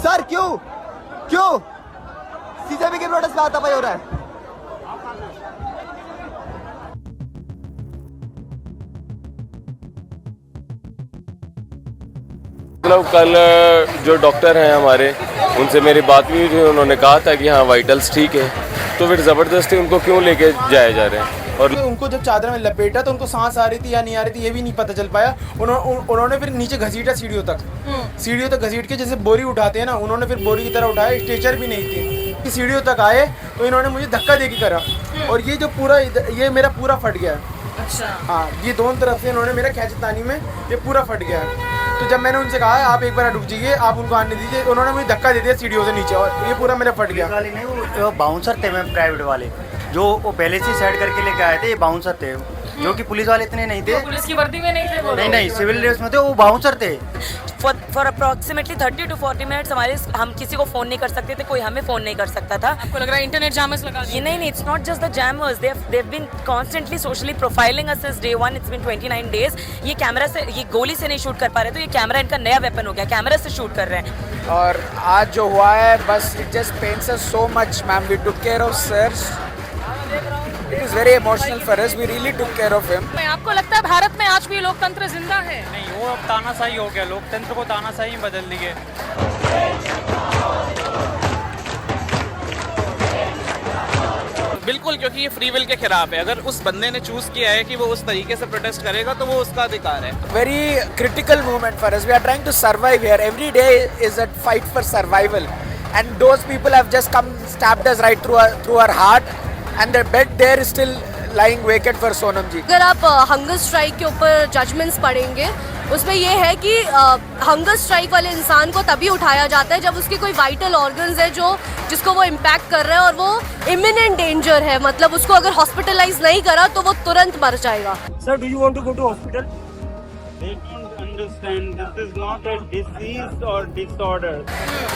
Sir क्यों क्यों CJP के प्रोटेस्ट में हाथापाई हो रहा है? मतलब कल जो डॉक्टर हैं हमारे, उनसे मेरी बात भी हुई थी। उन्होंने कहा था कि हाँ वाइटल्स ठीक है, तो फिर ज़बरदस्ती उनको क्यों लेके जाए जा रहे हैं? और उनको जब चादर में लपेटा तो उनको सांस आ रही थी या नहीं आ रही थी ये भी नहीं पता चल पाया। उन्होंने फिर नीचे घसीटा सीढ़ियों तक घसीट के, जैसे बोरी उठाते हैं ना, उन्होंने फिर बोरी की तरह उठाया। स्ट्रेचर भी नहीं थी, सीढ़ियों तक आए तो इन्होंने मुझे धक्का दे के करा और ये जो पूरा ये मेरा पूरा फट गया। अच्छा। हाँ, ये दोनों तरफ से इन्होंने मेरा खींचतानी में ये पूरा फट गया। तो जब मैंने उनसे कहा आप एक बार रुक जाइए, आप उनको आने दीजिए, उन्होंने मुझे धक्का दे दिया सीढ़ियों से नीचे और ये पूरा मेरा फट गया। नहीं, वो बाउंसर थे मैम, प्राइवेट वाले जो वो पहले से साइड करके लेके आए थे। ये बाउंसर थे, जो कि पुलिस वाले इतने नहीं थे। पुलिस की वर्दी में नहीं थे वो? नहीं, सिविल ड्रेस में थे, वो बाउंसर थे। फॉर अप्रॉक्सीमेटली 30 to 40 मिनट्स हम किसी को फ़ोन नहीं कर सकते थे, कोई हमें फ़ोन नहीं कर सकता था। आपको लग रहा है इंटरनेट जामर्स लगा दिए? ये नहीं, it's not just the jammers, they have been constantly socially profiling us since day one. It's been 29 days. ये कैमरा से, ये गोली से नहीं शूट कर पा रहे, तो ये कैमरा इनका नया वेपन हो गया, कैमरा से शूट कर रहे हैं। और आज जो हुआ है, बस it just pains us so much ma'am. We took care of sir, it is very emotional for us, we really took care of him. आपको लगता है भारत में आज भी लोकतंत्र जिंदा है? नहीं, वो अब तानाशाही हो गया, लोकतंत्र को तानाशाही बदल दी है। बिल्कुल, क्योंकि ये फ्री विल के खिलाफ है। अगर उस बंदे ने चूज किया है कि वो उस तरीके से प्रोटेस्ट करेगा तो वो उसका अधिकार है। Very critical moment for us. We are trying to survive here. Every day is a fight for survival, and those people have just come, stabbed us right through our heart, and their bed there is still lying vacant for Sonam ji. अगर आप hunger strike के ऊपर judgements पढ़ेंगे, उसमें ये है कि hunger strike वाले इंसान को तभी उठाया जाता है जब उसके कोई वाइटल ऑर्गन्स है जिसको वो इम्पैक्ट कर रहा है और वो इमिनेंट डेंजर है। मतलब उसको अगर हॉस्पिटलाइज नहीं करा तो वो तुरंत मर जाएगा। Sir, do you want to go to hospital? They don't understand this is not a disease or disorder.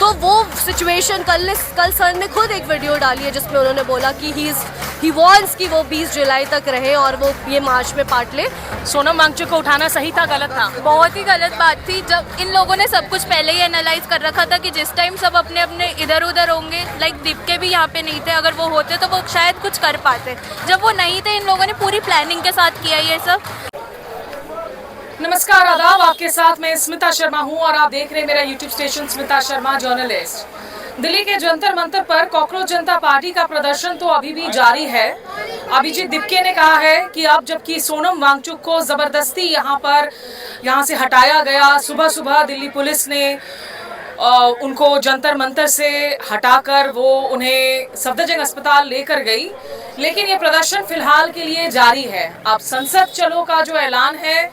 तो वो सिचुएशन कल सर ने खुद एक वीडियो डाली है जिसमें उन्होंने बोला कि ही वांट्स कि वो 20 जुलाई तक रहे और वो ये मार्च में पार्ट ले। सोनम वांगचुक को उठाना सही था, गलत था? बहुत ही गलत बात थी। जब इन लोगों ने सब कुछ पहले ही एनालाइज कर रखा था कि जिस टाइम सब अपने अपने इधर उधर होंगे, लाइक दीपके भी यहाँ पे नहीं थे, अगर वो होते तो वो शायद कुछ कर पाते। जब वो नहीं थे, इन लोगों ने पूरी प्लानिंग के साथ किया ये सब। नमस्कार, आदाब, आपके साथ मैं स्मिता शर्मा हूं और आप देख रहे हैं मेरा YouTube station Smita Sharma journalist. Delhi के जंतर मंतर पर कॉकरोच जनता पार्टी का प्रदर्शन तो अभी भी जारी है। अभिजीत दीपके ने कहा है कि अब जबकि सोनम वांगचुक को जबरदस्ती यहाँ से हटाया गया, सुबह सुबह दिल्ली पुलिस ने उनको जंतर मंतर से हटाकर वो उन्हें सफदरजंग अस्पताल लेकर गई, लेकिन ये प्रदर्शन फिलहाल के लिए जारी है। अब संसद चलो का जो ऐलान है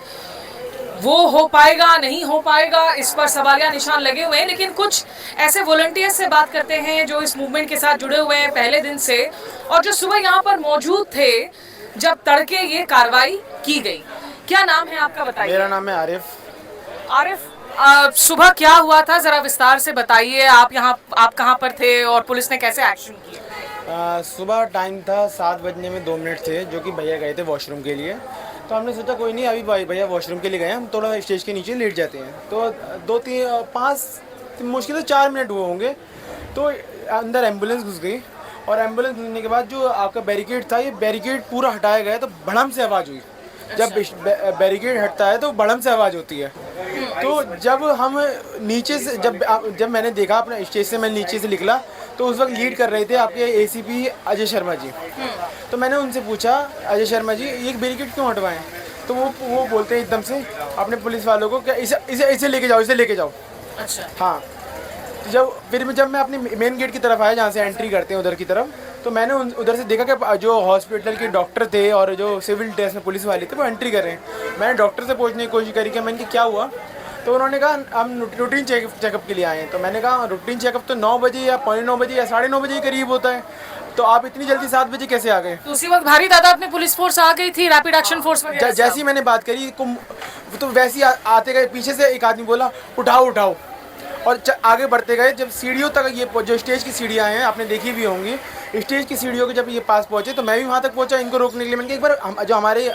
वो हो पाएगा नहीं हो पाएगा, इस पर सवालिया निशान लगे हुए हैं। लेकिन कुछ ऐसे वॉलंटियर्स से बात करते हैं जो इस मूवमेंट के साथ जुड़े हुए हैं पहले दिन से और जो सुबह यहाँ पर मौजूद थे जब तड़के ये कार्रवाई की गई। क्या नाम है आपका, बताइए? मेरा नाम है आरिफ। सुबह क्या हुआ था, जरा विस्तार से बताइए। आप कहाँ पर थे और पुलिस ने कैसे एक्शन किया? सुबह टाइम था 7 बजने में 2 मिनट थे, जो कि भैया गए थे वॉशरूम के लिए। तो हमने सोचा कोई नहीं, अभी भैया वॉशरूम के लिए गए, हम थोड़ा स्टेज के नीचे लेट जाते हैं। तो 2-3-5 मुश्किल से 4 मिनट हुए होंगे तो अंदर एम्बुलेंस घुस गई और एम्बुलेंस घुसने के बाद जो आपका बैरिकेड था, ये बैरिकेड पूरा हटाया गया तो भड़म से आवाज़ हुई। जब बैरिकेड हटता है तो भड़म से आवाज़ होती है। तो जब हम नीचे से जब मैंने देखा, अपना स्टेज से मैं नीचे से निकला तो उस वक्त लीड कर रहे थे आपके एसीपी अजय शर्मा जी। तो मैंने उनसे पूछा, अजय शर्मा जी ये बैरिकेड क्यों हटवाएं? तो वो बोलते हैं एकदम से अपने पुलिस वालों को, क्या इसे लेके जाओ, इसे लेके जाओ। अच्छा। हाँ, जब मैं अपनी मेन गेट की तरफ आया जहाँ से एंट्री करते हैं उधर की तरफ, तो मैंने उधर से देखा कि जो हॉस्पिटल के डॉक्टर थे और जो सिविल ड्रेस में पुलिस वाले थे वो एंट्री कर रहे हैं। मैंने डॉक्टर से पूछने की कोशिश करी कि मैंने क्या हुआ, तो उन्होंने कहा हम रूटीन चेकअप के लिए आए हैं। तो मैंने कहा रूटीन चेकअप तो 9 बजे या 9:15 बजे या 9:30 बजे के करीब होता है, तो आप इतनी जल्दी 7 बजे कैसे आ गए? तो उसी वक्त भारी तादाद में पुलिस फोर्स आ गई थी, रैपिड एक्शन फोर्स वगैरह। जैसी मैंने बात करी तो वैसे ही आते गए, पीछे से एक आदमी बोला उठाओ उठाओ, और आगे बढ़ते गए, जब सीढ़ियों तक ये जो स्टेज की सीढ़ियाँ हैं आपने देखी भी होंगी, स्टेज की सीढ़ियों के जब ये पास पहुँचे तो मैं भी वहाँ तक पहुँचा इनको रोकने के लिए। मैंने कहा एक बार जो हमारे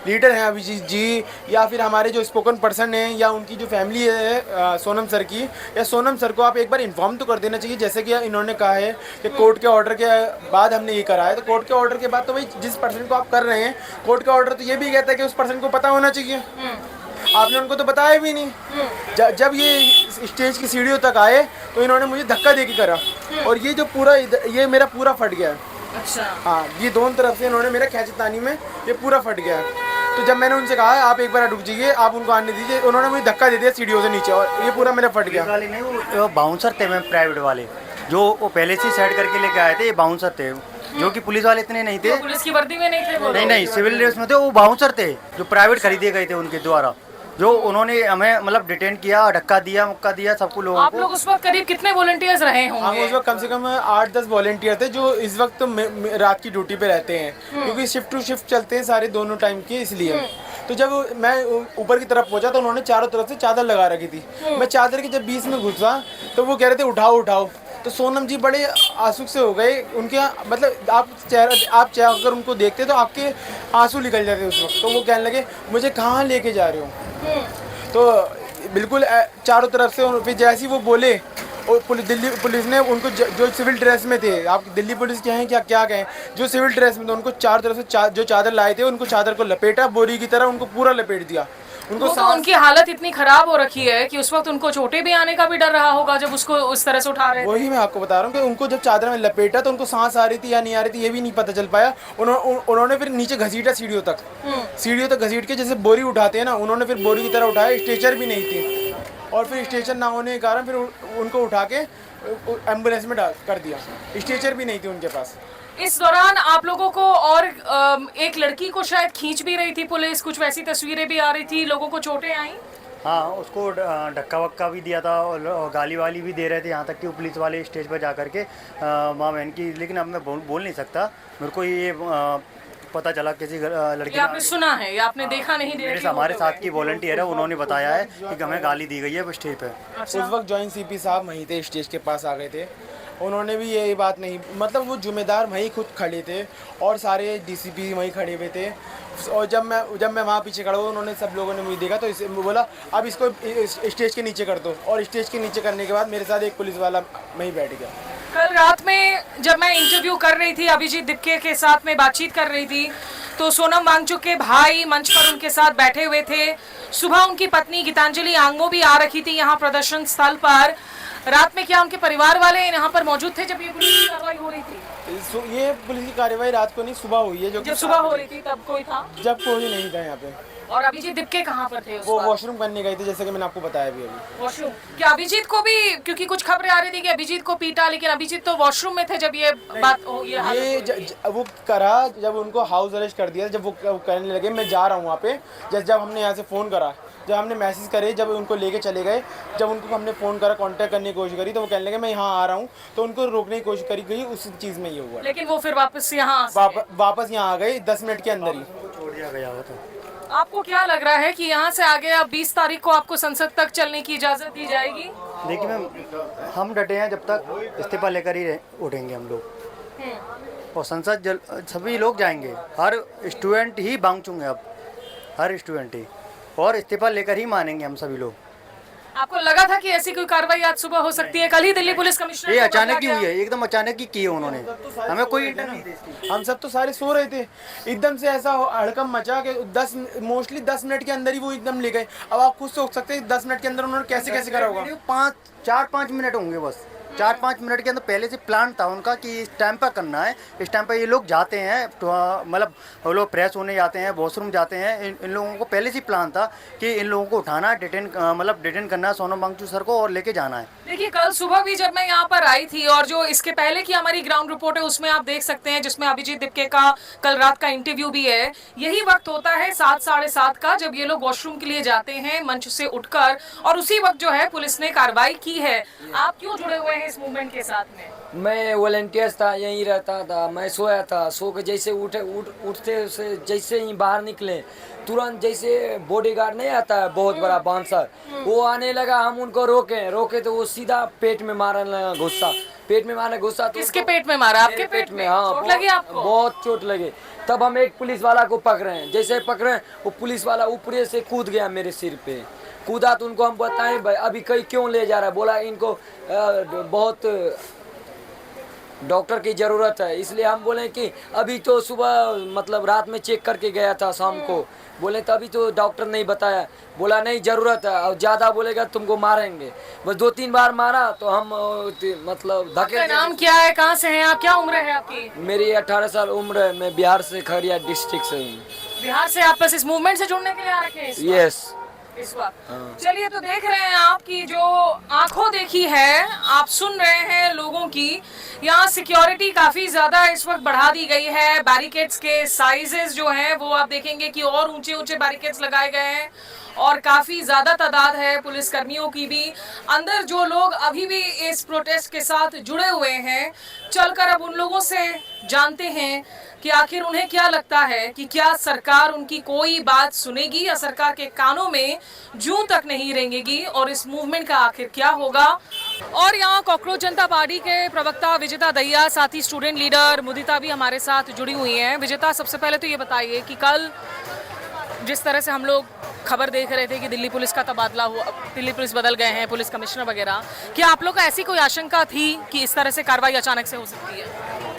लीडर हैं अभिजीत जी या फिर हमारे जो स्पोकन पर्सन हैं या उनकी जो फैमिली है सोनम सर की, या सोनम सर को आप एक बार इन्फॉर्म तो कर देना चाहिए, जैसे कि इन्होंने कहा है कि कोर्ट के ऑर्डर के बाद हमने ये करा है। तो कोर्ट के ऑर्डर के बाद तो भाई जिस पर्सन को आप कर रहे हैं, कोर्ट का ऑर्डर तो ये भी कहता है कि उस पर्सन को पता होना चाहिए। आपने उनको तो बताया भी नहीं। जब ये स्टेज की सीढ़ियों तक आए तो इन्होंने मुझे धक्का दे के करा और ये जो पूरा ये मेरा पूरा फट गया है। अच्छा। हाँ, ये दोनों तरफ से इन्होंने मेरा खींचतानी में ये पूरा फट गया है। तो जब मैंने उनसे कहा आप एक बार रुक जाइए, आप उनको आने दीजिए, उन्होंने मुझे धक्का दे दिया सीढ़ियों से नीचे और ये पूरा मेरा फट गया। वाले नहीं, वो बाउंसर थे मैम, प्राइवेट वाले जो वो पहले से सेट करके लेके आए थे, ये बाउंसर थे, जो कि पुलिस वाले इतने नहीं थे। पुलिस की वर्दी में नहीं थे वो? नहीं, सिविल ड्रेस में थे, वो बाउंसर थे जो प्राइवेट खरीदे गए थे उनके द्वारा, जो उन्होंने हमें मतलब डिटेन किया, धक्का दिया, मुक्का दिया सबको लोगों को। आप लोग उस वक्त करीब कितने वॉलंटियर्स रहे होंगे? हम उस वक्त कम से कम 8-10 वॉलंटियर थे जो इस वक्त तो रात की ड्यूटी पे रहते हैं, क्योंकि शिफ्ट टू शिफ्ट चलते हैं सारे दोनों टाइम के, इसलिए। तो जब मैं ऊपर की तरफ पहुंचा तो उन्होंने चारों तरफ से चादर लगा रखी थी। मैं चादर के जब बीच में घुसा तो वो कह रहे थे उठाओ उठाओ। तो सोनम जी बड़े आंसू से हो गए, उनके मतलब आप चेहरा अगर उनको देखते तो आपके आंसू निकल जाते उस वक्त। तो वो कहने लगे मुझे कहाँ लेके जा रहे हो। तो बिल्कुल चारों तरफ से, फिर जैसे ही वो बोले और दिल्ली पुलिस ने उनको जो सिविल ड्रेस में थे, आप दिल्ली पुलिस के हैं क्या कहें, जो सिविल ड्रेस में थे उनको चारों तरफ से जो चादर लाए थे उनको चादर को लपेटा, बोरी की तरह उनको पूरा लपेट दिया। उनको तो उनकी हालत इतनी खराब हो रखी है कि उस वक्त उनको चोटें भी आने का भी डर रहा होगा जब उसको उस तरह से उठा रहे थे। वही मैं आपको बता रहा हूँ कि उनको जब चादर में लपेटा तो उनको सांस आ रही थी या नहीं आ रही थी ये भी नहीं पता चल पाया। उन्होंने फिर नीचे घसीटा सीढ़ियों तक घसीट के, जैसे बोरी उठाते हैं ना, उन्होंने फिर बोरी की तरह उठाया। स्ट्रेचर भी नहीं थी और फिर स्ट्रेचर ना होने के कारण फिर उनको उठा के एम्बुलेंस में कर दिया। स्ट्रेचर भी नहीं थी उनके पास। इस दौरान आप लोगों को और एक लड़की को शायद खींच भी रही थी पुलिस, कुछ वैसी तस्वीरें भी आ रही थी, लोगों को चोटें आई। हाँ, उसको धक्का वक्का भी दिया था और गाली वाली भी दे रहे थे, यहाँ तक कि पुलिस वाले स्टेज पर जा करके माँ बहन की। लेकिन अब मैं बोल नहीं सकता, मेरे को ये पता चला किसी लड़की, आपने सुना है या आपने देखा नहीं? मेरे हमारे साथ की वॉलंटियर है, उन्होंने बताया है कि हमें गाली दी गई है स्टेज पे। उस वक्त जॉइंट सीपी साहब वहीं थे, स्टेज के पास आ गए थे। उन्होंने भी ये बात नहीं, मतलब वो जिम्मेदार वहीं खुद खड़े थे और सारे डीसीपी वहीं खड़े हुए थे। और जब मैं वहाँ पीछे खड़ा हुआ, उन्होंने सब लोगों ने मुझे देखा तो बोला अब इसको स्टेज के नीचे कर दो। और स्टेज के नीचे करने के बाद मेरे साथ एक पुलिस वाला वहीं बैठ गया। कल रात में जब मैं इंटरव्यू कर रही थी, अभिजीत दिपके के साथ में बातचीत कर रही थी, तो सोनम वांगचुक के भाई मंच पर उनके साथ बैठे हुए थे। सुबह उनकी पत्नी गीतांजलि आंगमो भी आ रखी थी यहाँ प्रदर्शन स्थल पर। रात में क्या उनके परिवार वाले यहाँ पर मौजूद थे जब ये पुलिस की कार्रवाई हो रही थी? ये पुलिस की कार्रवाई रात को नहीं, सुबह हुई है। जब सुबह हो रही थी तब कोई था? जब कोई नहीं था यहाँ पे। और अभिजीत दिपके कहाँ पर थे? वो वॉशरूम करने गए थे, जैसे कि मैंने आपको बताया भी अभी। वॉशरूम? क्या अभिजीत को भी, क्योंकि कुछ खबरें आ रही थी कि अभिजीत को पीटा, लेकिन अभिजीत तो वॉशरूम में थे जब ये बात हो। वो करा जब उनको हाउस अरेस्ट कर दिया, जब वो कहने लगे मैं जा रहा हूँ वहाँ पे। जब हमने यहाँ से फ़ोन करा, जब हमने मैसेज करे, जब उनको लेके चले गए, जब उनको हमने फ़ोन करा, कांटेक्ट करने की कोशिश करी, तो वो कहने लगे मैं यहाँ आ रहा हूँ। तो उनको रोकने की कोशिश करी गई, उस चीज़ में ये हुआ। लेकिन वो फिर वापस यहाँ वापस यहाँ आ गए 10 मिनट के अंदर ही छोड़ दिया गया था। आपको क्या लग रहा है कि यहाँ से आगे अब 20 तारीख को आपको संसद तक चलने की इजाज़त दी जाएगी? देखिए मैम, हम डटे हैं, जब तक इस्तीफा लेकर ही उठेंगे हम लोग। और संसद सभी लोग जाएंगे, हर स्टूडेंट ही बांग चुके अब, हर स्टूडेंट ही, और इस्तीफा लेकर ही मानेंगे हम सभी लोग। आपको लगा था कि ऐसी कोई कार्रवाई आज सुबह हो सकती है? कल ही दिल्ली पुलिस कमिश्नर ये अचानक ही हुई है, एकदम अचानक ही की है उन्होंने, हमें कोई हम सब तो सारे सो रहे थे, एकदम से ऐसा हड़कम मचा कि मोस्टली 10 मिनट के अंदर ही वो एकदम ले गए। अब आप खुद सोच सकते हैं 10 मिनट के अंदर उन्होंने कैसे करा होगा। 4-5 मिनट होंगे बस, 4-5 मिनट के अंदर पहले से प्लान था उनका कि इस टाइम पर करना है, इस टाइम पर ये लोग जाते हैं, तो मतलब वो लोग फ्रेश होने जाते हैं, वॉशरूम जाते हैं। इन लोगों को पहले से प्लान था कि इन लोगों को उठाना है, डिटेन करना है सोनम वांगचुक सर को और लेके जाना है। देखिए, कल सुबह भी जब मैं यहाँ पर आई थी और जो इसके पहले की हमारी ग्राउंड रिपोर्ट है उसमें आप देख सकते हैं, जिसमें अभिजीत दिपके का कल रात का इंटरव्यू भी है। यही वक्त होता है 7-7:30 का, जब ये लोग वॉशरूम के लिए जाते हैं मंच से उठकर, और उसी वक्त जो है पुलिस ने कार्रवाई की है। आप क्यों जुड़े हुए हैं हैं इस मूवमेंट के साथ में? मैं वॉलंटियर था, यहीं रहता था। मैं सोया था, सो के जैसे उठते से जैसे ही बाहर निकले, तुरंत जैसे बॉडीगार्ड नहीं आता है बहुत बड़ा बाउंसर, वो आने लगा। हम उनको रोके तो वो सीधा पेट में मारने लगा गुस्सा। पेट में मारने गुस्सा तो किसके पेट में मारा? आपके पेट में? हाँ, चोट लगी आपको? बहुत चोट लगे। तब हम एक पुलिस वाला को पकड़े हैं, जैसे पकड़े वो पुलिस वाला ऊपर से कूद गया मेरे सिर पे। कूदा तो उनको हम बताएं भाई अभी कहीं क्यों ले जा रहा है। बोला इनको बहुत डॉक्टर की ज़रूरत है, इसलिए हम बोले कि अभी तो सुबह मतलब रात में चेक करके गया था शाम को। बोले तो अभी तो डॉक्टर नहीं बताया। बोला नहीं ज़रूरत है, और ज़्यादा बोलेगा तुमको मारेंगे। बस 2-3 बार मारा तो हम मतलब धके। आपका नाम क्या है, कहाँ से हैं आप, क्या उम्र है आपकी? मेरी 18 साल उम्र है। मैं बिहार से, खगड़िया डिस्ट्रिक्ट से हूँ। बिहार से आप बस इस मूवमेंट से जुड़ने के लिए आ रखे हैं यस इस वक्त? चलिए, तो देख रहे हैं आपकी जो आंखों देखी है, आप सुन रहे हैं लोगों की। यहाँ सिक्योरिटी काफी ज्यादा इस वक्त बढ़ा दी गई है। बैरिकेड्स के साइजेस जो हैं वो आप देखेंगे कि और ऊंचे ऊंचे बैरिकेड्स लगाए गए हैं और काफी ज्यादा तादाद है पुलिस कर्मियों की भी। अंदर जो लोग अभी भी इस प्रोटेस्ट के साथ जुड़े हुए हैं, चलकर अब उन लोगों से जानते हैं कि आखिर उन्हें क्या लगता है कि क्या सरकार उनकी कोई बात सुनेगी या सरकार के कानों में जूं तक नहीं रेंगेगी और इस मूवमेंट का आखिर क्या होगा। और यहाँ कॉकरोच जनता पार्टी के प्रवक्ता विजेता दहिया, साथ ही स्टूडेंट लीडर मुदिता भी हमारे साथ जुड़ी हुई हैं। विजेता, सबसे पहले तो ये बताइए कि कल जिस तरह से हम लोग खबर देख रहे थे कि दिल्ली पुलिस का तबादला हुआ, दिल्ली पुलिस बदल गए हैं, पुलिस कमिश्नर वगैरह, क्या आप लोग को ऐसी कोई आशंका थी कि इस तरह से कार्रवाई अचानक से हो सकती है?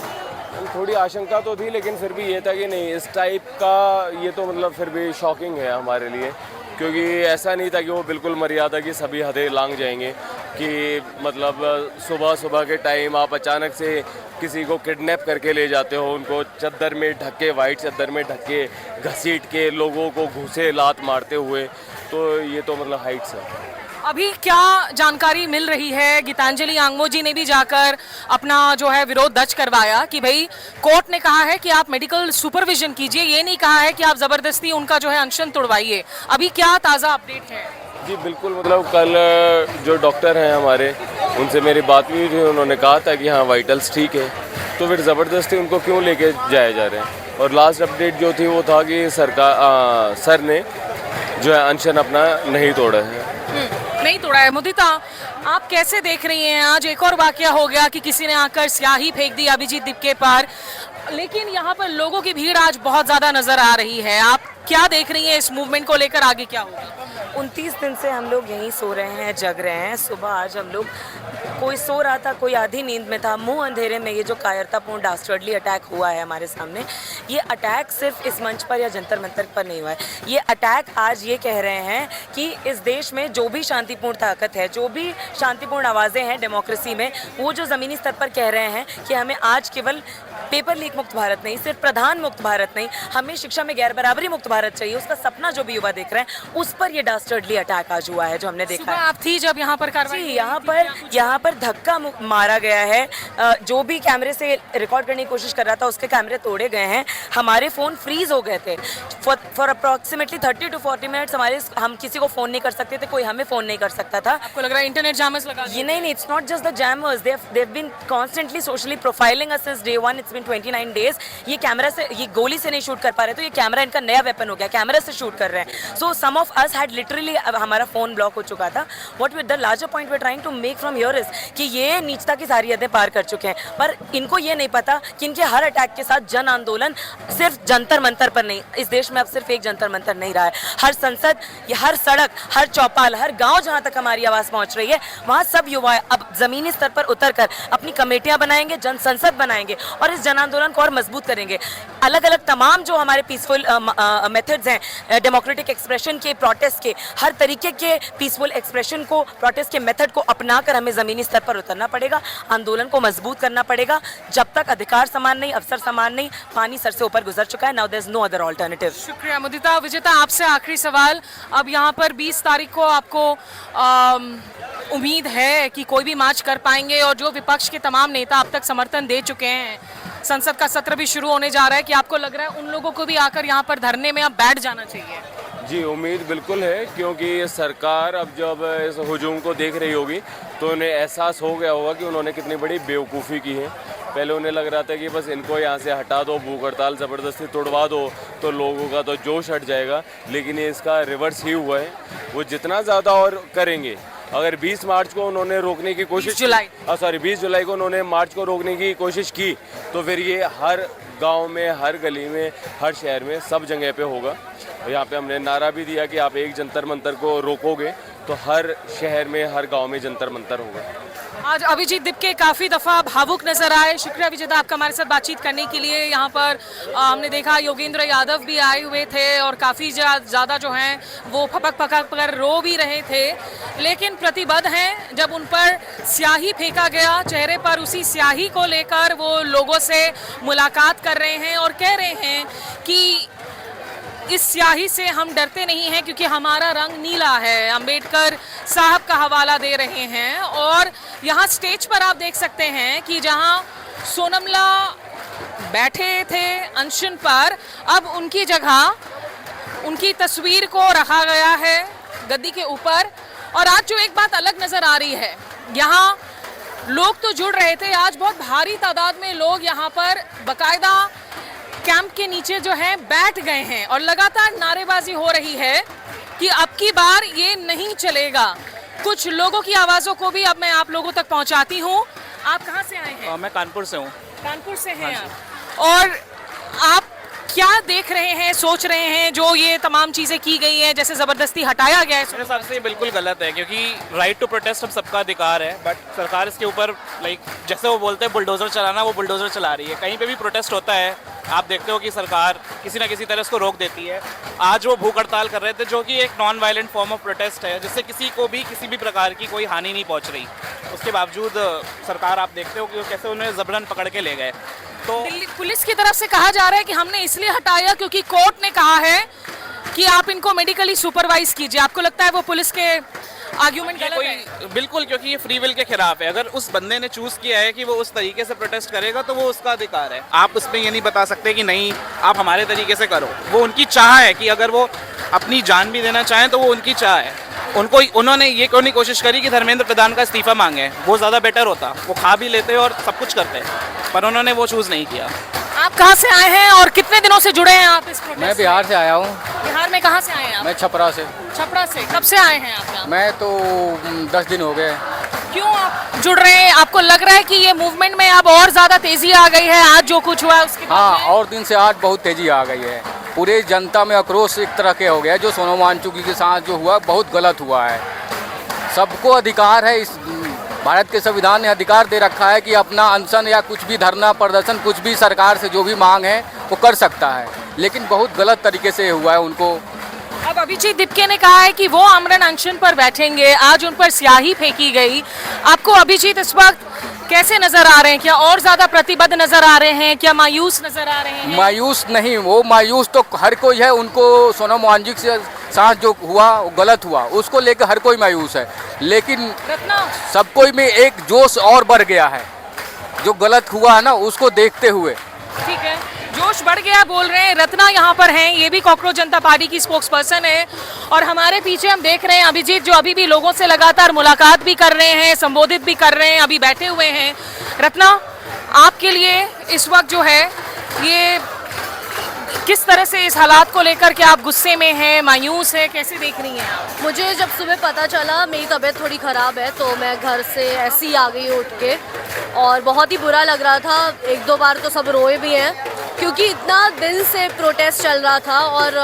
थोड़ी आशंका तो थी, लेकिन फिर भी ये था कि नहीं, इस टाइप का ये तो मतलब फिर भी शॉकिंग है हमारे लिए, क्योंकि ऐसा नहीं था कि वो बिल्कुल मर्यादा की सभी हदें लांघ जाएंगे कि मतलब सुबह सुबह के टाइम आप अचानक से किसी को किडनैप करके ले जाते हो, उनको चद्दर में ढक के, वाइट चद्दर में ढक के, घसीट के लोगों को घूसे लात मारते हुए, तो ये तो मतलब हाइट्स है। अभी क्या जानकारी मिल रही है? गीतांजलि आंगमो जी ने भी जाकर अपना जो है विरोध दर्ज करवाया कि भाई कोर्ट ने कहा है कि आप मेडिकल सुपरविजन कीजिए, ये नहीं कहा है कि आप जबरदस्ती उनका जो है अनशन तोड़वाइए। अभी क्या ताज़ा अपडेट है? जी बिल्कुल, मतलब कल जो डॉक्टर हैं हमारे, उनसे मेरी बात हुई थी। उन्होंने कहा था कि हाँ वाइटल्स ठीक है, तो फिर ज़बरदस्ती उनको क्यों लेके जाए जा रहे हैं। और लास्ट अपडेट जो थी वो था कि सर ने जो है अनशन अपना नहीं तोड़ा है। नहीं तोड़ा है। मुदिता, आप कैसे देख रही हैं? आज एक और वाकया हो गया कि किसी ने आकर स्याही फेंक दी अभिजीत दिपके पर, लेकिन यहाँ पर लोगों की भीड़ आज बहुत ज्यादा नजर आ रही है। आप क्या देख रही हैं इस मूवमेंट को लेकर, आगे क्या होगा? 29 दिन से हम लोग यहीं सो रहे हैं, जग रहे हैं। सुबह आज हम लोग, कोई सो रहा था, कोई आधी नींद में था, मुंह अंधेरे में ये जो कायरतापूर्ण डास्टर्डली अटैक हुआ है हमारे सामने, ये अटैक सिर्फ इस मंच पर या जंतर मंतर पर नहीं हुआ है। ये अटैक आज ये कह रहे हैं कि इस देश में जो भी शांतिपूर्ण ताकत है, जो भी शांतिपूर्ण आवाज़ें हैं डेमोक्रेसी में, वो जो ज़मीनी स्तर पर कह रहे हैं कि हमें आज केवल पेपर लीक मुक्त भारत नहीं, सिर्फ प्रधान मुक्त भारत नहीं, हमें शिक्षा में गैर बराबरी मुक्त भारत चाहिए। उसका सपना जो भी युवा देख रहे हैं, उस पर ये डास्टर्डली अटैक आज हुआ है जो हमने देखा है। आप थी जब यहाँ पर कार्रवाई? यहाँ पर धक्का मारा गया है। जो भी कैमरे से रिकॉर्ड करने की कोशिश कर रहा था उसके कैमरे तोड़े गए हैं। हमारे फ़ोन फ्रीज हो गए थे फॉर अप्रॉक्सीमेटली 30 to 40 मिनट्स। हम किसी को फ़ोन नहीं कर सकते थे, कोई हमें फ़ोन नहीं कर सकता था। आपको लग रहा है इंटरनेट जामर्स लगा? ये नहीं, it's not just the jammers, they've been constantly socially profiling us since day one. It's been 29 days. ये कैमरा से, ये गोली से नहीं शूट कर पा रहे, तो ये कैमरा इनका नया वेपन हो गया, कैमरा से शूट कर रहे हैं। So some of us had literally, अब हमारा फ़ोन ब्लॉक हो चुका था। What with the larger point we are trying to make from here is कि ये नीचता की सारी हदें पार कर चुके हैं, पर इनको ये नहीं पता कि इनके हर अटैक के साथ जन आंदोलन सिर्फ जंतर मंतर पर नहीं, इस देश में अब सिर्फ एक जंतर मंतर नहीं रहा है। हर संसद, ये हर सड़क, हर चौपाल, हर गांव जहां तक हमारी आवाज़ पहुंच रही है, वहां सब युवा अब जमीनी स्तर पर उतरकर अपनी कमेटियां बनाएंगे, जन संसद बनाएंगे और इस जन आंदोलन को और मजबूत करेंगे। अलग अलग तमाम जो हमारे पीसफुल मेथड्स हैं डेमोक्रेटिक एक्सप्रेशन के, प्रोटेस्ट के, हर तरीके के पीसफुल एक्सप्रेशन को, प्रोटेस्ट के मेथड को अपनाकर हमें ज़मीनी स्तर पर उतरना पड़ेगा, आंदोलन को मजबूत करना पड़ेगा। जब तक अधिकार समान नहीं, अवसर समान नहीं, पानी सर से ऊपर गुजर चुका है। Now there is no other alternative. शुक्रिया मुदिता। विजेता, आपसे आखिरी सवाल, अब यहाँ पर 20 तारीख को आपको उम्मीद है कि कोई भी मार्च कर पाएंगे, और जो विपक्ष के तमाम नेता अब तक समर्थन दे चुके हैं, संसद का सत्र भी शुरू होने जा रहा है, कि आपको लग रहा है उन लोगों को भी आकर यहाँ पर धरने में अब बैठ जाना चाहिए? जी उम्मीद बिल्कुल है, क्योंकि सरकार अब जब इस हुजूम को देख रही होगी तो उन्हें एहसास हो गया होगा कि उन्होंने कितनी बड़ी बेवकूफ़ी की है। पहले उन्हें लग रहा था कि बस इनको यहाँ से हटा दो, भूख हड़ताल ज़बरदस्ती तोड़वा दो तो लोगों का तो जोश हट जाएगा, लेकिन ये इसका रिवर्स ही हुआ है। वो जितना ज़्यादा और करेंगे, अगर 20 मार्च को उन्होंने रोकने की कोशिश 20 जुलाई को उन्होंने मार्च को रोकने की कोशिश की तो फिर ये हर गांव में, हर गली में, हर शहर में, सब जगह पे होगा। यहाँ पे हमने नारा भी दिया कि आप एक जंतर मंतर को रोकोगे तो हर शहर में, हर गांव में जंतर मंतर होगा। आज अभिजीत दिपके काफ़ी दफ़ा भावुक नजर आए। शुक्रिया विजेता आपका हमारे साथ बातचीत करने के लिए। यहाँ पर हमने देखा योगेंद्र यादव भी आए हुए थे और काफ़ी ज़्यादा जो हैं वो फपक फपक कर रो भी रहे थे, लेकिन प्रतिबद्ध हैं। जब उन पर स्याही फेंका गया चेहरे पर, उसी स्याही को लेकर वो लोगों से मुलाकात कर रहे हैं और कह रहे हैं कि इस स्याही से हम डरते नहीं हैं क्योंकि हमारा रंग नीला है। अंबेडकर साहब का हवाला दे रहे हैं। और यहाँ स्टेज पर आप देख सकते हैं कि जहाँ सोनमला बैठे थे अनशन पर, अब उनकी जगह उनकी तस्वीर को रखा गया है गद्दी के ऊपर। और आज जो एक बात अलग नज़र आ रही है, यहाँ लोग तो जुड़ रहे थे, आज बहुत भारी तादाद में लोग यहाँ पर बाकायदा कैंप के नीचे जो है बैठ गए हैं और लगातार नारेबाजी हो रही है कि अब की बार ये नहीं चलेगा। कुछ लोगों की आवाज़ों को भी अब मैं आप लोगों तक पहुंचाती हूं। आप कहां से आए हैं? मैं कानपुर से हूं। कानपुर से हैं आप। और आप क्या देख रहे हैं, सोच रहे हैं जो ये तमाम चीज़ें की गई हैं, जैसे ज़बरदस्ती हटाया गया है? मेरे हिसाब से ये बिल्कुल गलत है, क्योंकि राइट टू प्रोटेस्ट हम सबका अधिकार है, बट सरकार इसके ऊपर जैसे वो बोलते हैं बुलडोज़र चलाना, वो बुलडोज़र चला रही है। कहीं पे भी प्रोटेस्ट होता है आप देखते हो कि सरकार किसी ना किसी तरह इसको रोक देती है। आज वो भूख हड़ताल कर रहे थे जो कि एक non violent form of protest है, जिससे किसी को भी किसी भी प्रकार की कोई हानि नहीं पहुंच रही। उसके बावजूद सरकार आप देखते हो कि वो कैसे उन्हें ज़बरन पकड़ के ले गए। तो दिल्ली पुलिस की तरफ से कहा जा रहा है कि हमने इसलिए हटाया क्योंकि कोर्ट ने कहा है कि आप इनको मेडिकली सुपरवाइज कीजिए। आपको लगता है वो पुलिस के आर्ग्यूमेंट गलत है? बिल्कुल, क्योंकि ये फ्री विल के खिलाफ है। अगर उस बंदे ने चूज किया है कि वो उस तरीके से प्रोटेस्ट करेगा तो वो उसका अधिकार है। आप उसमें ये नहीं बता सकते कि नहीं आप हमारे तरीके से करो। वो उनकी चाह है कि अगर वो अपनी जान भी देना चाहें तो वो उनकी चाह है। उन्होंने ये क्यों नहीं कोशिश करी कि धर्मेंद्र प्रधान का इस्तीफा मांगे, वो ज़्यादा बेटर होता। वो खा भी लेते और सब कुछ करते, पर उन्होंने वो चूज़ नहीं किया। आप कहाँ से आए हैं और कितने दिनों से जुड़े हैं आप इस प्रोटेस्ट? मैं बिहार से आया हूँ। बिहार में कहाँ से आए हैं आप? मैं छपरा से। छपरा से। कब से आए हैं आप यहाँ? मैं तो 10 दिन हो गए। क्यों आप जुड़ रहे हैं? आपको लग रहा है कि ये मूवमेंट में अब और ज़्यादा तेज़ी आ गई है आज जो कुछ हुआ है उसके बाद? हाँ, और दिन से आज बहुत तेज़ी आ गई है। पूरे जनता में आक्रोश एक तरह के हो गया। जो सोनम वांगचुक के साथ जो हुआ बहुत गलत हुआ है। सबको अधिकार है, इस भारत के संविधान ने अधिकार दे रखा है कि अपना अनशन या कुछ भी धरना प्रदर्शन, कुछ भी सरकार से जो भी मांग है वो कर सकता है, लेकिन बहुत गलत तरीके से हुआ है उनको। अब अभिजीत दिपके ने कहा है कि वो आमरण अनशन पर बैठेंगे। आज उन पर स्याही फेंकी गई। आपको अभिजीत इस वक्त कैसे नजर आ रहे हैं? क्या और ज्यादा प्रतिबद्ध नजर आ रहे हैं? क्या मायूस नजर आ रहे हैं? मायूस नहीं, वो मायूस तो हर कोई है। उनको सोनम वांगचुक से साथ जो हुआ वो गलत हुआ, उसको लेकर हर कोई मायूस है, लेकिन सब कोई में एक जोश और बढ़ गया है। जो गलत हुआ है ना उसको देखते हुए ठीक है, जोश बढ़ गया बोल रहे हैं। रत्ना यहाँ पर हैं, ये भी कॉकरोच जनता पार्टी की स्पोक्स पर्सन है। और हमारे पीछे हम देख रहे हैं अभिजीत जो अभी भी लोगों से लगातार मुलाकात भी कर रहे हैं, संबोधित भी कर रहे हैं, अभी बैठे हुए हैं। रत्ना, आपके लिए इस वक्त जो है ये किस तरह से इस हालात को लेकर के आप गुस्से में हैं, मायूस है, कैसे देख रही हैं आप? मुझे जब सुबह पता चला मेरी तबीयत थोड़ी ख़राब है तो मैं घर से ऐसे ही आ गई उठ के, और बहुत ही बुरा लग रहा था। 1-2 बार तो सब रोए भी हैं क्योंकि इतना दिन से प्रोटेस्ट चल रहा था और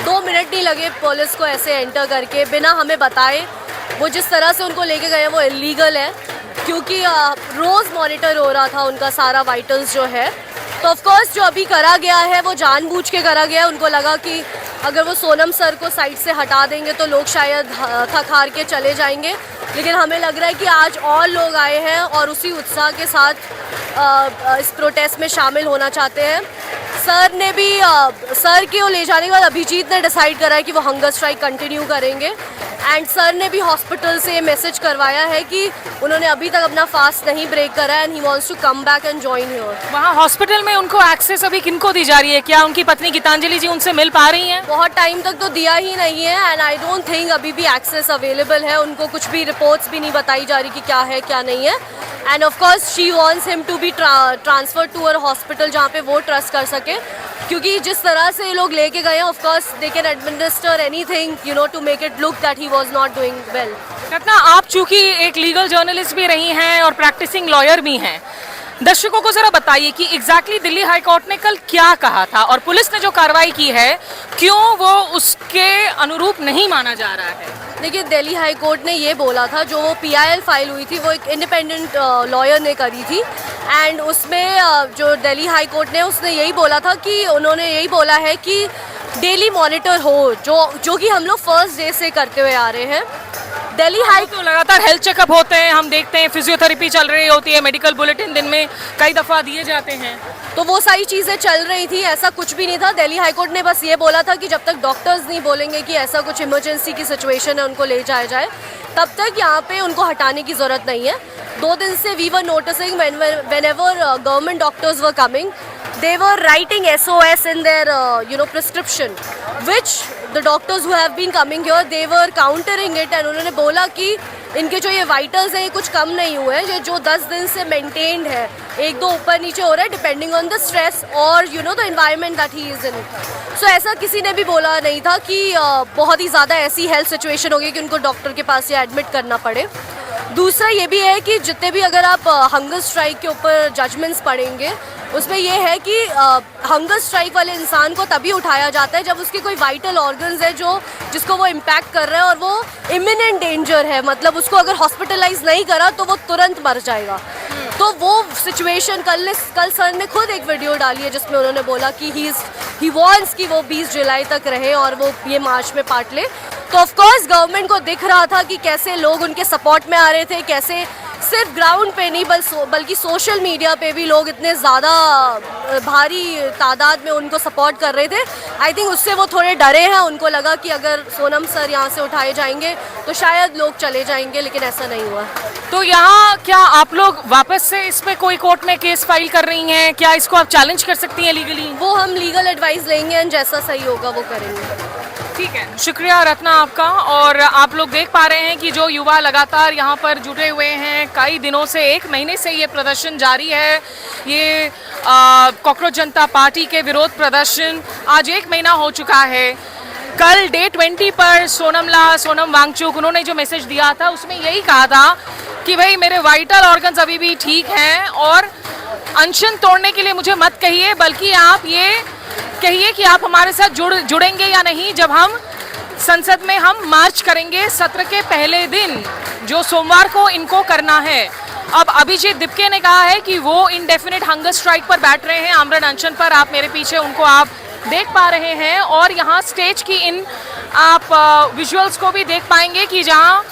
2 मिनट नहीं लगे पुलिस को ऐसे एंटर करके बिना हमें बताए। वो जिस तरह से उनको लेके गए वो इलीगल है क्योंकि रोज़ मॉनिटर हो रहा था उनका सारा वाइटल्स जो है। तो ऑफ कोर्स जो अभी करा गया है वो जानबूझ के करा गया है। उनको लगा कि अगर वो सोनम सर को साइड से हटा देंगे तो लोग शायद थक हार के चले जाएंगे, लेकिन हमें लग रहा है कि आज और लोग आए हैं और उसी उत्साह के साथ इस प्रोटेस्ट में शामिल होना चाहते हैं। सर ने भी सर को ले जाने के बाद अभिजीत ने डिसाइड करा है कि वो हंगर स्ट्राइक कंटिन्यू करेंगे एंड सर ने भी हॉस्पिटल से मैसेज करवाया है कि उन्होंने अभी तक अपना फास्ट नहीं ब्रेक करा and he wants to come back and join here. वहाँ हॉस्पिटल में उनको एक्सेस अभी किनको दी जा रही है? क्या उनकी पत्नी गीतांजलि जी उनसे मिल पा रही हैं? बहुत टाइम तक तो दिया ही नहीं है एंड आई डोंट थिंक अभी भी एक्सेस अवेलेबल है। उनको कुछ भी रिपोर्ट्स भी नहीं बताई जा रही कि क्या है क्या नहीं है। And of course she wants him to be transfer to our hospital जहाँ पे वो ट्रस्ट कर सके, क्योंकि जिस तरह से ये लोग लेके गए हैं of course they can administer anything you know to make it look that he was not doing well. Ratna, आप चूंकि एक लीगल जर्नलिस्ट भी रही हैं और प्रैक्टिसिंग लॉयर भी हैं, दर्शकों को जरा बताइए कि एग्जैक्टली दिल्ली हाई कोर्ट ने कल क्या कहा था और पुलिस ने जो कार्रवाई की है क्यों वो उसके अनुरूप नहीं माना जा रहा है? देखिए, दिल्ली हाई कोर्ट ने ये बोला था, जो वो PIL फाइल हुई थी वो एक इंडिपेंडेंट लॉयर ने करी थी एंड उसमें जो दिल्ली हाई कोर्ट ने उसने यही बोला था कि उन्होंने यही बोला है कि डेली मॉनिटर हो, जो कि हम लोग फर्स्ट डे से करते हुए आ रहे हैं। दिल्ली हाई तो लगातार हेल्थ चेकअप होते हैं, हम देखते हैं फिजियोथेरेपी चल रही होती है, मेडिकल बुलेटिन दिन में कई दफ़ा दिए जाते हैं, तो वो सारी चीज़ें चल रही थी, ऐसा कुछ भी नहीं था। दिल्ली हाई कोर्ट ने बस ये बोला था कि जब तक डॉक्टर्स नहीं बोलेंगे कि ऐसा कुछ इमरजेंसी की सिचुएशन है उनको ले जाया जाए, तब तक यहाँ पे उनको हटाने की ज़रूरत नहीं है। 2 दिन से we were noticing whenever government doctors were coming, they were writing SOS in their prescription, which the doctors who have been coming here, they were countering it and उन्होंने बोला कि इनके जो ये वाइटल्स हैं ये कुछ कम नहीं हुए हैं, ये जो 10 दिन से मेंटेन्ड है, 1-2 ऊपर नीचे हो रहा है डिपेंडिंग ऑन द स्ट्रेस और the environment that he is in. So ऐसा किसी ने भी बोला नहीं था कि बहुत ही ज़्यादा ऐसी हेल्थ सिचुएशन होगी कि उनको डॉक्टर के पास या एडमिट करना पड़े। दूसरा ये भी है कि जितने भी अगर आप हंगर स्ट्राइक के ऊपर जजमेंट्स पढ़ेंगे उसमें ये है कि हंगर स्ट्राइक वाले इंसान को तभी उठाया जाता है जब उसके कोई वाइटल ऑर्गन्स है जिसको वो इम्पैक्ट कर रहा है और वो इमिनेंट डेंजर है, मतलब उसको अगर हॉस्पिटलाइज नहीं करा तो वो तुरंत मर जाएगा। तो वो सिचुएशन कल सर ने खुद एक वीडियो डाली है जिसमें उन्होंने बोला कि ही वांट्स कि वो 20 जुलाई तक रहे और वो ये मार्च में पार्ट ले। तो ऑफ कोर्स गवर्नमेंट को दिख रहा था कि कैसे लोग उनके सपोर्ट में आ रहे थे, कैसे सिर्फ ग्राउंड पे नहीं बल्कि सोशल मीडिया पे भी लोग इतने ज़्यादा भारी तादाद में उनको सपोर्ट कर रहे थे। आई थिंक उससे वो थोड़े डरे हैं, उनको लगा कि अगर सोनम सर यहाँ से उठाए जाएंगे तो शायद लोग चले जाएंगे, लेकिन ऐसा नहीं हुआ। तो यहाँ क्या आप लोग वापस से इस पे कोई कोर्ट में केस फाइल कर रही हैं? क्या इसको आप चैलेंज कर सकती हैं लीगली? वो हम लीगल एडवाइस लेंगे एंड जैसा सही होगा वो करेंगे। ठीक है, शुक्रिया रत्ना आपका। और आप लोग देख पा रहे हैं कि जो युवा लगातार यहाँ पर जुटे हुए हैं, कई दिनों से 1 महीने से ये प्रदर्शन जारी है, ये कॉकरोच जनता पार्टी के विरोध प्रदर्शन आज 1 महीना हो चुका है। कल डे 20 पर सोनम वांगचुक उन्होंने जो मैसेज दिया था उसमें यही कहा था कि भाई मेरे वाइटल ऑर्गन्स अभी भी ठीक हैं और अनशन तोड़ने के लिए मुझे मत कहिए, बल्कि आप ये कहिए कि आप हमारे साथ जुड़ेंगे या नहीं जब हम संसद में हम मार्च करेंगे सत्र के पहले दिन, जो सोमवार को इनको करना है। अब अभिजीत दिपके ने कहा है कि वो इंडेफिनिट हंगर स्ट्राइक पर बैठ रहे हैं, आमरण अनशन पर। आप मेरे पीछे उनको आप देख पा रहे हैं और यहाँ स्टेज की इन आप विजुअल्स को भी देख पाएंगे कि जहाँ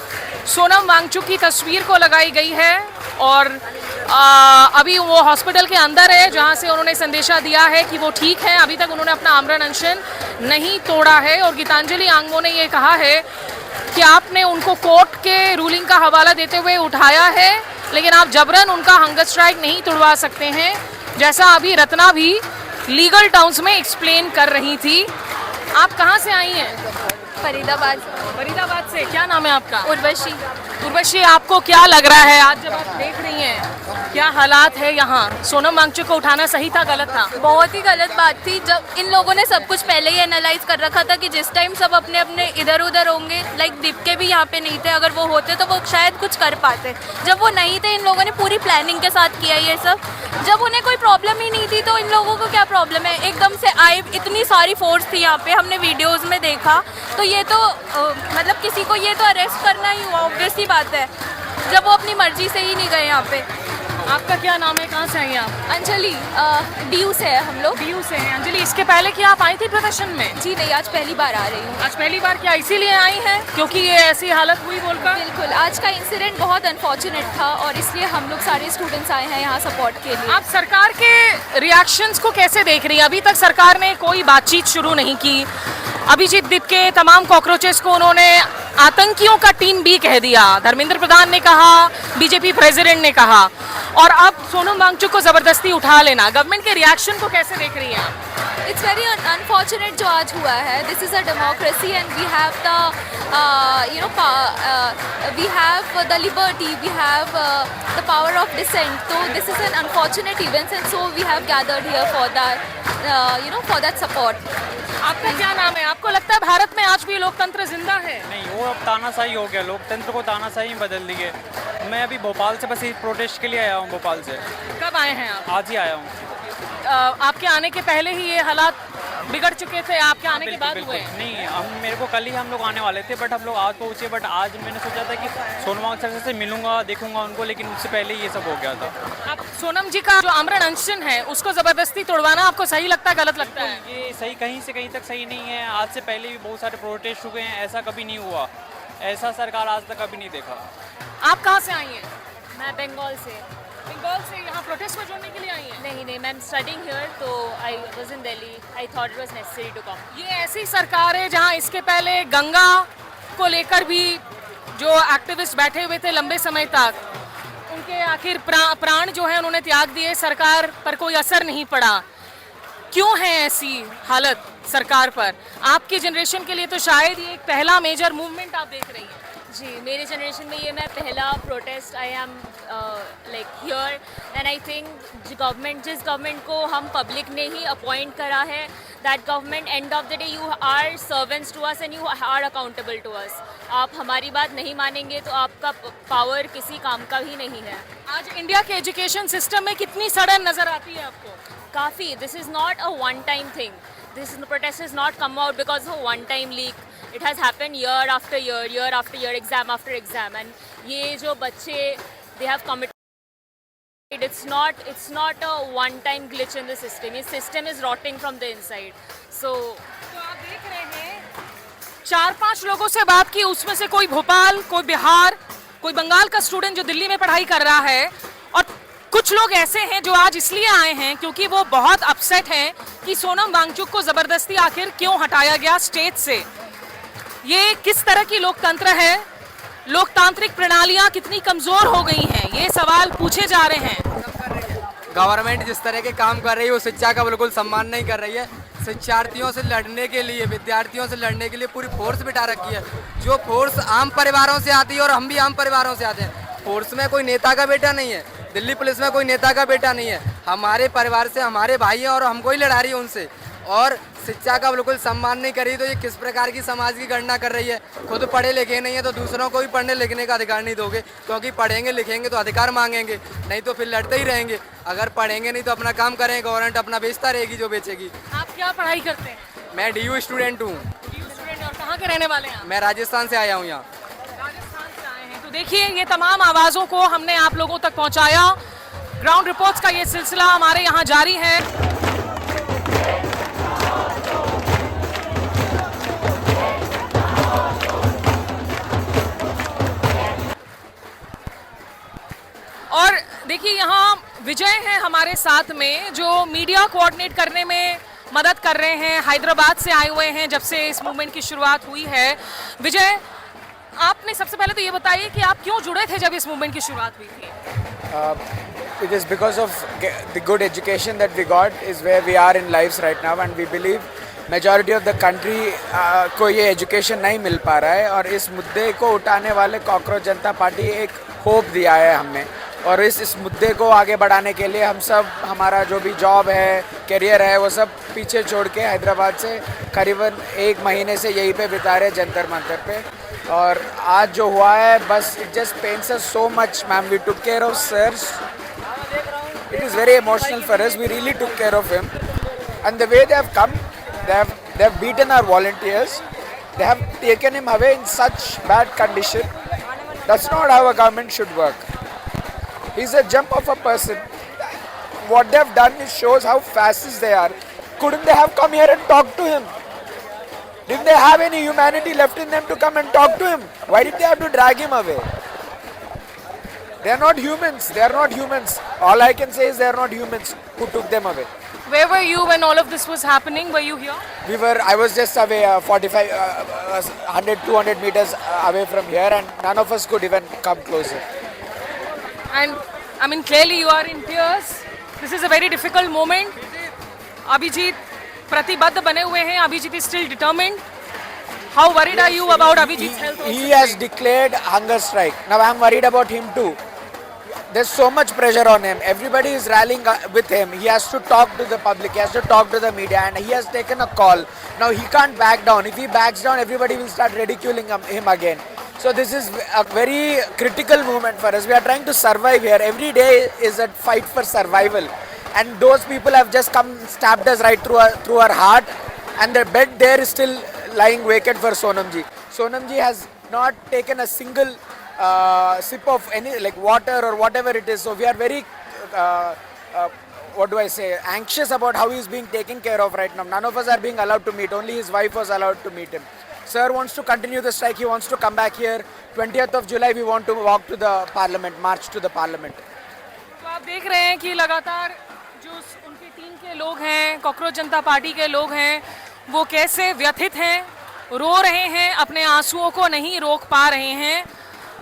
सोनम वांगचुक की तस्वीर को लगाई गई है और अभी वो हॉस्पिटल के अंदर है जहां से उन्होंने संदेशा दिया है कि वो ठीक है, अभी तक उन्होंने अपना आमरण अनशन नहीं तोड़ा है। और गीतांजलि आंगमो ने ये कहा है कि आपने उनको कोर्ट के रूलिंग का हवाला देते हुए उठाया है, लेकिन आप जबरन उनका हंगर स्ट्राइक नहीं तोड़वा सकते हैं, जैसा अभी रत्ना भी लीगल टर्म्स में एक्सप्लेन कर रही थी। आप कहाँ से आई हैं? फरीदाबाद से। क्या नाम है आपका? उर्वशी, आपको क्या लग रहा है आज जब आप देख रही हैं क्या हालात है यहाँ? सोनम वांगचुक को उठाना सही था, गलत था? बहुत ही गलत बात थी। जब इन लोगों ने सब कुछ पहले ही एनालाइज कर रखा था कि जिस टाइम सब अपने अपने इधर उधर होंगे, लाइक दीपके भी यहाँ पे नहीं थे, अगर वो होते तो वो शायद कुछ कर पाते। जब वो नहीं थे, इन लोगों ने पूरी प्लानिंग के साथ किया ये सब। जब उन्हें कोई प्रॉब्लम ही नहीं थी तो इन लोगों को क्या प्रॉब्लम है? एकदम से आए, इतनी सारी फोर्स थी यहाँ पे, हमने वीडियोज़ में देखा। तो ये तो मतलब किसी को ये तो अरेस्ट करना ही हुआ, ऑब्वियस ही बात है, जब वो अपनी मर्जी से ही नहीं गए यहाँ पे। आपका क्या नाम है? कहाँ से आई आप? अंजलि, DU से है हम लोग। DU से हैं। अंजलि, इसके पहले क्या आप आई थी प्रदर्शन में? जी नहीं, आज पहली बार आ रही हूँ। आज पहली बार? क्या इसीलिए आई हैं क्योंकि ये ऐसी हालत हुई बोलकर? बिल्कुल, आज का इंसिडेंट बहुत अनफॉर्चुनेट था और इसलिए हम लोग सारे स्टूडेंट्स आए हैं यहाँ सपोर्ट के लिए। आप सरकार के रिएक्शंस को कैसे देख रही हैं? अभी तक सरकार ने कोई बातचीत शुरू नहीं की, अभिजीत दीप के तमाम कॉकरोचेस को उन्होंने आतंकियों का टीम भी कह दिया। धर्मेंद्र प्रधान ने कहा, बीजेपी प्रेसिडेंट ने कहा, और अब सोनम वांगचुक को जबरदस्ती उठा लेना। गवर्नमेंट के रिएक्शन को कैसे देख रही हैं? इट्स वेरी अनफॉर्चुनेट जो आज हुआ है। This is a democracy and we have the we have the liberty, we have the power of dissent. तो this is an unfortunate events and so we have gathered here for that for that support. आपका क्या नाम है? आपको लगता है भारत में आज भी लोकतंत्र जिंदा है? नहीं, वो अब तानाशाही हो गया, लोकतंत्र को तानाशाही में बदल दिए। मैं अभी भोपाल से बस इस प्रोटेस्ट के लिए आया हूँ। भोपाल से कब आए हैं आप? आज ही आया हूँ। आपके आने के पहले ही ये हालात बिगड़ चुके थे, आपके आने के बाद हुए? नहीं, मेरे को कल ही हम लोग आने वाले थे, बट हम लोग आज पहुँचे। बट आज मैंने सोचा था कि सोनम वांगचुक से मिलूंगा, देखूंगा उनको, लेकिन उससे पहले ये सब हो गया था। आप सोनम जी का जो आमरण अनशन है उसको जबरदस्ती तोड़वाना आपको सही लगता है, गलत लगता है? ये सही कहीं से कहीं तक सही नहीं है। आज से पहले भी बहुत सारे प्रोटेस्ट हुए हैं, ऐसा कभी नहीं हुआ। ऐसा सरकार आज तक कभी नहीं देखा। आप कहाँ से आई हैं? मैं बंगाल से। बंगाल से यहाँ प्रोटेस्ट में जुड़ने के लिए आई हैं? नहीं, मैं एम स्टडिंग हियर, तो I was in Delhi. I thought it was necessary to come. ये ऐसी सरकार है जहाँ इसके पहले गंगा को लेकर भी जो एक्टिविस्ट बैठे हुए थे लंबे समय तक, उनके आखिर प्राण जो है उन्होंने त्याग दिए, सरकार पर कोई असर नहीं पड़ा। क्यों है ऐसी हालत सरकार पर? आपकी जनरेशन के लिए तो शायद ये एक पहला मेजर मूवमेंट आप देख रही हैं। जी, मेरे जनरेशन में ये मैं पहला protest I am like here and I think जिस गवर्नमेंट को हम पब्लिक ने ही अपॉइंट करा है, that government end of the day you are servants to us and you are accountable to us. आप हमारी बात नहीं मानेंगे तो आपका पावर किसी काम का ही नहीं है। आज इंडिया के एजुकेशन सिस्टम में कितनी सड़न नजर आती है आपको? काफ़ी। This is not a one time thing. This protest has not come out because of a one-time leak. It has happened year after year, year after year, exam after exam. And ये जो बच्चे they have committed, it's not a one-time glitch in the system. ये system is rotting from the inside. So आप देख रहे हैं 4-5 लोगों से बात की, उसमें से कोई भोपाल, कोई बिहार, कोई बंगाल का स्टूडेंट जो दिल्ली में पढ़ाई कर रहा है, और कुछ लोग ऐसे हैं जो आज इसलिए आए हैं क्योंकि वो बहुत अपसेट हैं कि सोनम वांगचुक को जबरदस्ती आखिर क्यों हटाया गया स्टेज से। ये किस तरह की लोकतंत्र है? लोकतांत्रिक प्रणालियां कितनी कमजोर हो गई हैं, ये सवाल पूछे जा रहे हैं। गवर्नमेंट जिस तरह के काम कर रही है वो शिक्षा का बिल्कुल सम्मान नहीं कर रही है। शिक्षार्थियों से लड़ने के लिए, विद्यार्थियों से लड़ने के लिए पूरी फोर्स बिठा रखी है, जो फोर्स आम परिवारों से आती है, और हम भी आम परिवारों से आते हैं। फोर्स में कोई नेता का बेटा नहीं है, दिल्ली पुलिस में कोई नेता का बेटा नहीं है। हमारे परिवार से हमारे भाई हैं और हमको ही लड़ा रही है उनसे, और शिक्षा का बिल्कुल सम्मान नहीं करी। तो ये किस प्रकार की समाज की गणना कर रही है? खुद पढ़े लिखे नहीं है तो दूसरों को भी पढ़ने लिखने का अधिकार नहीं दोगे, क्योंकि पढ़ेंगे लिखेंगे तो अधिकार मांगेंगे, नहीं तो फिर लड़ते ही रहेंगे। अगर पढ़ेंगे नहीं तो अपना काम करेंगे, गवर्नमेंट अपना बेचता रहेगी जो बेचेगी। आप क्या पढ़ाई करते हैं? मैं DU स्टूडेंट हूँ। और कहाँ के रहने वाले हैं? मैं राजस्थान से आया हूँ यहाँ। राजस्थान से आए हैं। तो देखिए, ये तमाम आवाज़ों को हमने आप लोगों तक पहुँचाया। ग्राउंड रिपोर्ट्स का ये सिलसिला हमारे यहाँ जारी है। और देखिए, यहाँ विजय है हमारे साथ में, जो मीडिया कोऑर्डिनेट करने में मदद कर रहे हैं। हैदराबाद से आए हुए हैं जब से इस मूवमेंट की शुरुआत हुई है। विजय, आपने सबसे पहले तो ये बताइए कि आप क्यों जुड़े थे जब इस मूवमेंट की शुरुआत हुई थी? It is because of the good education that we got is where we are in lives right now, and we believe majority of the country को ये education नहीं मिल पा रहा है, और इस मुद्दे को उठाने वाले कॉकरोच जनता पार्टी एक होप दिया है हमें, और इस मुद्दे को आगे बढ़ाने के लिए हम सब, हमारा जो भी जॉब है, करियर है, वो सब पीछे छोड़ के हैदराबाद से करीबन 1 महीने से यहीं पे बिता रहे जंतर मंतर पे। और आज जो हुआ है, बस it just pains us so much, ma'am. We took care of sirs. It is very emotional for us. We really took care of him, and the way they have come, they have beaten our volunteers. They have taken him away in such bad condition. That's not how a government should work. He's a jump of a person. What they have done is shows how fascist they are. Couldn't they have come here and talked to him? Did they have any humanity left in them to come and talk to him? Why did they have to drag him away? They are not humans. They are not humans. All I can say is they are not humans who took them away. Where were you when all of this was happening? Were you here? I was just away 45, 100, 200 meters away from here, and none of us could even come closer. And I mean, clearly you are in tears. This is a very difficult moment. Abhijit प्रतिबद्ध बने हुए हैं. Abhijit is still determined. How worried are you about Abhijit's health? He has declared hunger strike. Now I am worried about him too. There's so much pressure on him. Everybody is rallying with him. He has to talk to the public. He has to talk to the media, and he has taken a call. Now he can't back down. If he backs down, everybody will start ridiculing him again. So this is a very critical moment for us. We are trying to survive here. Every day is a fight for survival. And those people have just come, stabbed us right through our heart. And the bed there is still lying vacant for Sonamji. Sonamji has not taken a single sip of any like water or whatever it is. So we are very, anxious about how he is being taken care of right now. None of us are being allowed to meet. Only his wife was allowed to meet him. Sir wants to continue the strike. He wants to come back here. 20th of July we want to walk to the parliament, march to the parliament. तो आप देख रहे हैं कि लगातार जो उनकी team के लोग हैं, कॉकरोच जनता पार्टी के लोग हैं, वो कैसे व्यथित हैं, रो रहे हैं, अपने आंसुओं को नहीं रोक पा रहे हैं.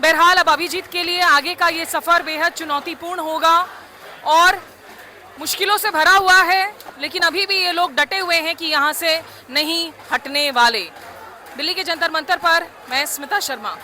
बहरहाल अब अभिजीत के लिए आगे का ये सफ़र बेहद चुनौतीपूर्ण होगा और मुश्किलों से भरा हुआ है, लेकिन अभी भी ये लोग डटे हुए हैं कि यहाँ से नहीं हटने वाले. दिल्ली के जंतर मंतर पर मैं स्मिता शर्मा.